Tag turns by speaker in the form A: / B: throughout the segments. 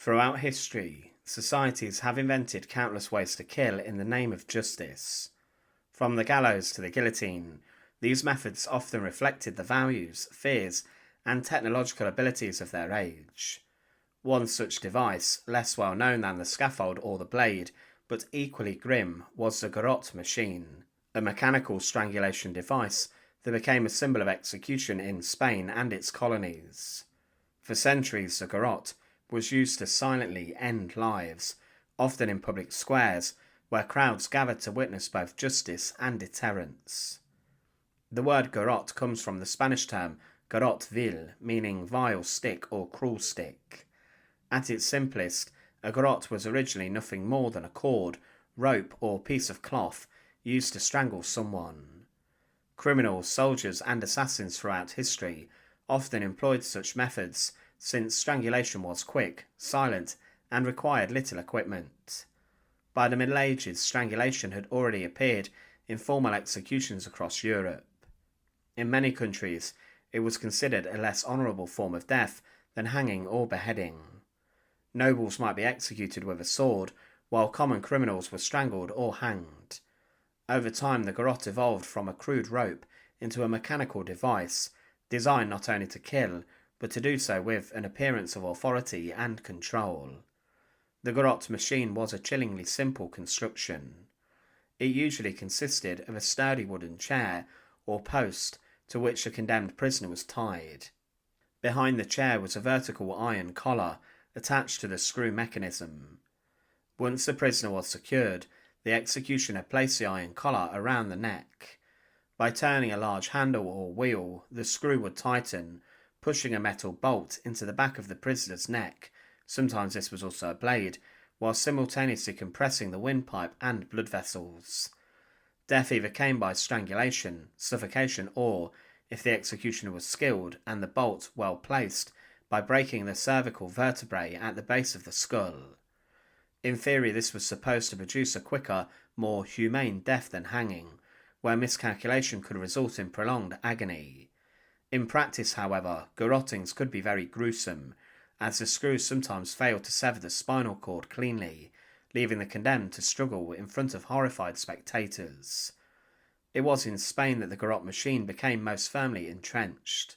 A: Throughout history, societies have invented countless ways to kill in the name of justice. From the gallows to the guillotine, these methods often reflected the values, fears, and technological abilities of their age. One such device, less well known than the scaffold or the blade, but equally grim, was the garrote machine, a mechanical strangulation device that became a symbol of execution in Spain and its colonies. For centuries, the garrote was used to silently end lives, often in public squares, where crowds gathered to witness both justice and deterrence. The word garrote comes from the Spanish term garrote vil, meaning vile stick or cruel stick. At its simplest, a garrote was originally nothing more than a cord, rope, or piece of cloth used to strangle someone. Criminals, soldiers, and assassins throughout history often employed such methods, since strangulation was quick, silent, and required little equipment. By the Middle Ages, strangulation had already appeared in formal executions across Europe. In many countries, it was considered a less honourable form of death than hanging or beheading. Nobles might be executed with a sword, while common criminals were strangled or hanged. Over time, the garrote evolved from a crude rope into a mechanical device, designed not only to kill, but to do so with an appearance of authority and control. The garrote machine was a chillingly simple construction. It usually consisted of a sturdy wooden chair or post to which a condemned prisoner was tied. Behind the chair was a vertical iron collar attached to the screw mechanism. Once the prisoner was secured, the executioner placed the iron collar around the neck. By turning a large handle or wheel, the screw would tighten, pushing a metal bolt into the back of the prisoner's neck. Sometimes this was also a blade, while simultaneously compressing the windpipe and blood vessels. Death either came by strangulation, suffocation, or, if the executioner was skilled and the bolt well placed, by breaking the cervical vertebrae at the base of the skull. In theory, this was supposed to produce a quicker, more humane death than hanging, where miscalculation could result in prolonged agony. In practice, however, garrotings could be very gruesome, as the screws sometimes failed to sever the spinal cord cleanly, leaving the condemned to struggle in front of horrified spectators. It was in Spain that the garrote machine became most firmly entrenched.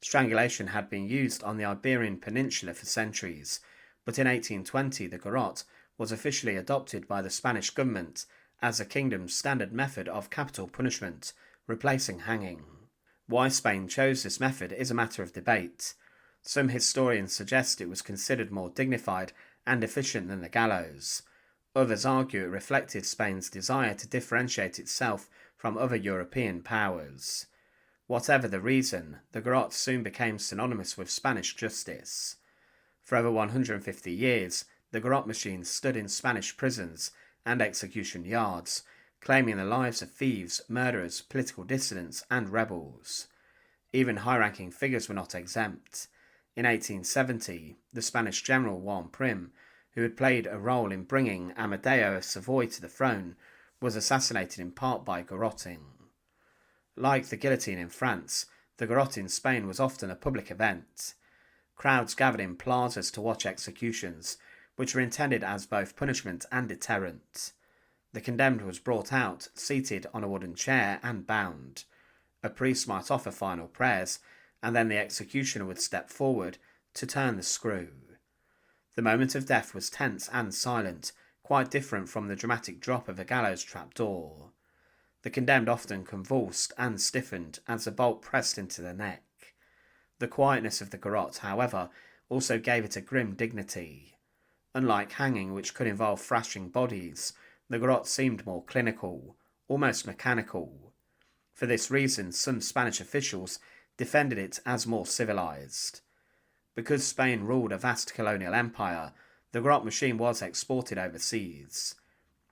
A: Strangulation had been used on the Iberian Peninsula for centuries, but in 1820 the garrote was officially adopted by the Spanish government as the kingdom's standard method of capital punishment, replacing hanging. Why Spain chose this method is a matter of debate. Some historians suggest it was considered more dignified and efficient than the gallows. Others argue it reflected Spain's desire to differentiate itself from other European powers. Whatever the reason, the garrote soon became synonymous with Spanish justice. For over 150 years, the garrote machine stood in Spanish prisons and execution yards, claiming the lives of thieves, murderers, political dissidents, and rebels. Even high-ranking figures were not exempt. In 1870, the Spanish general Juan Prim, who had played a role in bringing Amadeo of Savoy to the throne, was assassinated in part by garroting. Like the guillotine in France, the garrote in Spain was often a public event. Crowds gathered in plazas to watch executions, which were intended as both punishment and deterrent. The condemned was brought out, seated on a wooden chair and bound. A priest might offer final prayers, and then the executioner would step forward to turn the screw. The moment of death was tense and silent, quite different from the dramatic drop of a gallows trapdoor. The condemned often convulsed and stiffened as the bolt pressed into the neck. The quietness of the garrote, however, also gave it a grim dignity. Unlike hanging, which could involve thrashing bodies, the garrote seemed more clinical, almost mechanical. For this reason, some Spanish officials defended it as more civilized. Because Spain ruled a vast colonial empire, the garrote machine was exported overseas.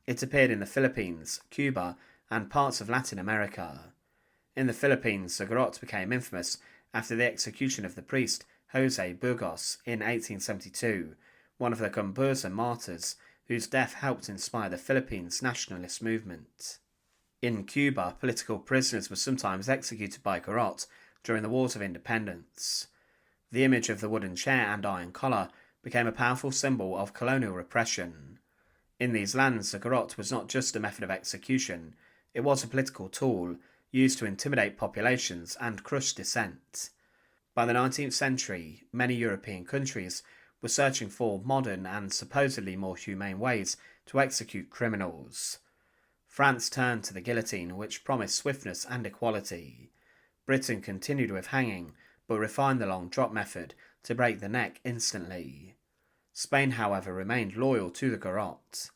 A: It appeared in the Philippines, Cuba, and parts of Latin America. In the Philippines, the garrote became infamous after the execution of the priest José Burgos in 1872, one of the Gumburza martyrs whose death helped inspire the Philippines' nationalist movement. In Cuba, political prisoners were sometimes executed by garrote during the Wars of Independence. The image of the wooden chair and iron collar became a powerful symbol of colonial repression. In these lands, the garrote was not just a method of execution, it was a political tool used to intimidate populations and crush dissent. By the 19th century, many European countries were searching for modern and supposedly more humane ways to execute criminals. France turned to the guillotine, which promised swiftness and equality. Britain continued with hanging, but refined the long drop method to break the neck instantly. Spain, however, remained loyal to the garrote.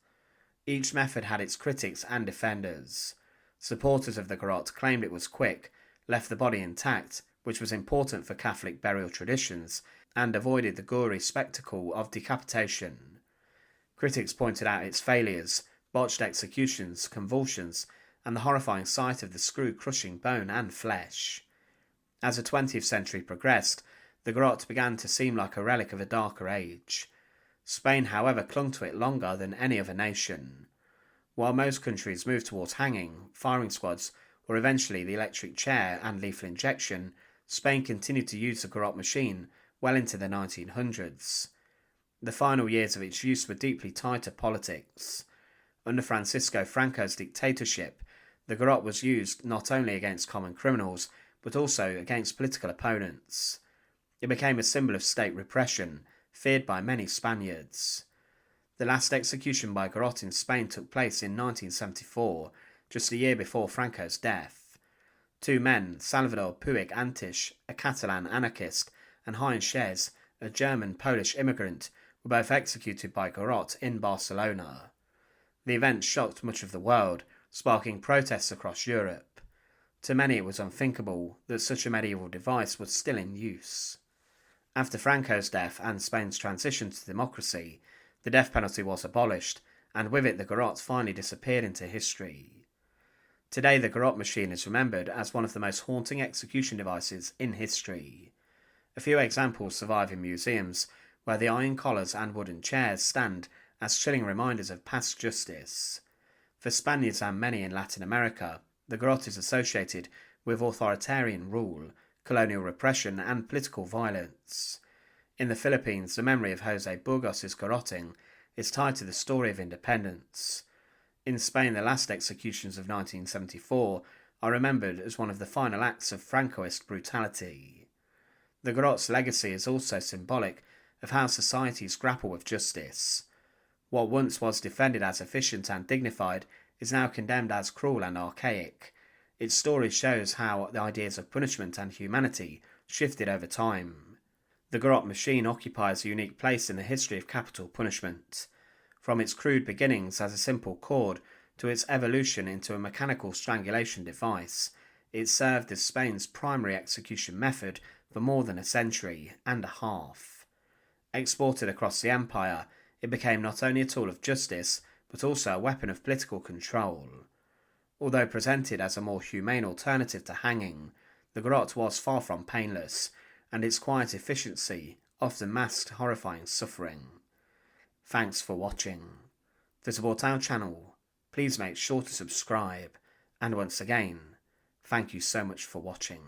A: Each method had its critics and defenders. Supporters of the garrote claimed it was quick, left the body intact, which was important for Catholic burial traditions, and avoided the gory spectacle of decapitation. Critics pointed out its failures, botched executions, convulsions, and the horrifying sight of the screw crushing bone and flesh. As the 20th century progressed, the garrote began to seem like a relic of a darker age. Spain, however, clung to it longer than any other nation. While most countries moved towards hanging, firing squads, or eventually the electric chair and lethal injection, Spain continued to use the garrote machine well into the 1900s. The final years of its use were deeply tied to politics. Under Francisco Franco's dictatorship, the garrote was used not only against common criminals, but also against political opponents. It became a symbol of state repression, feared by many Spaniards. The last execution by garrote in Spain took place in 1974, just a year before Franco's death. Two men, Salvador Puig Antich, a Catalan anarchist, and Heinz Sches, a German-Polish immigrant, were both executed by garrote in Barcelona. The event shocked much of the world, sparking protests across Europe. To many it was unthinkable that such a medieval device was still in use. After Franco's death and Spain's transition to democracy, the death penalty was abolished, and with it the garrote finally disappeared into history. Today the garrote machine is remembered as one of the most haunting execution devices in history. A few examples survive in museums, where the iron collars and wooden chairs stand as chilling reminders of past justice. For Spaniards and many in Latin America, the garrote is associated with authoritarian rule, colonial repression, and political violence. In the Philippines, the memory of José Burgos' garroting is tied to the story of independence. In Spain, the last executions of 1974 are remembered as one of the final acts of Francoist brutality. The garrote's legacy is also symbolic of how societies grapple with justice. What once was defended as efficient and dignified is now condemned as cruel and archaic. Its story shows how the ideas of punishment and humanity shifted over time. The garrote machine occupies a unique place in the history of capital punishment. From its crude beginnings as a simple cord to its evolution into a mechanical strangulation device, it served as Spain's primary execution method for more than a century and a half. Exported across the empire, it became not only a tool of justice, but also a weapon of political control. Although presented as a more humane alternative to hanging, the garrote was far from painless, and its quiet efficiency often masked horrifying suffering. Thanks for watching. To support our channel, please make sure to subscribe, and once again, thank you so much for watching.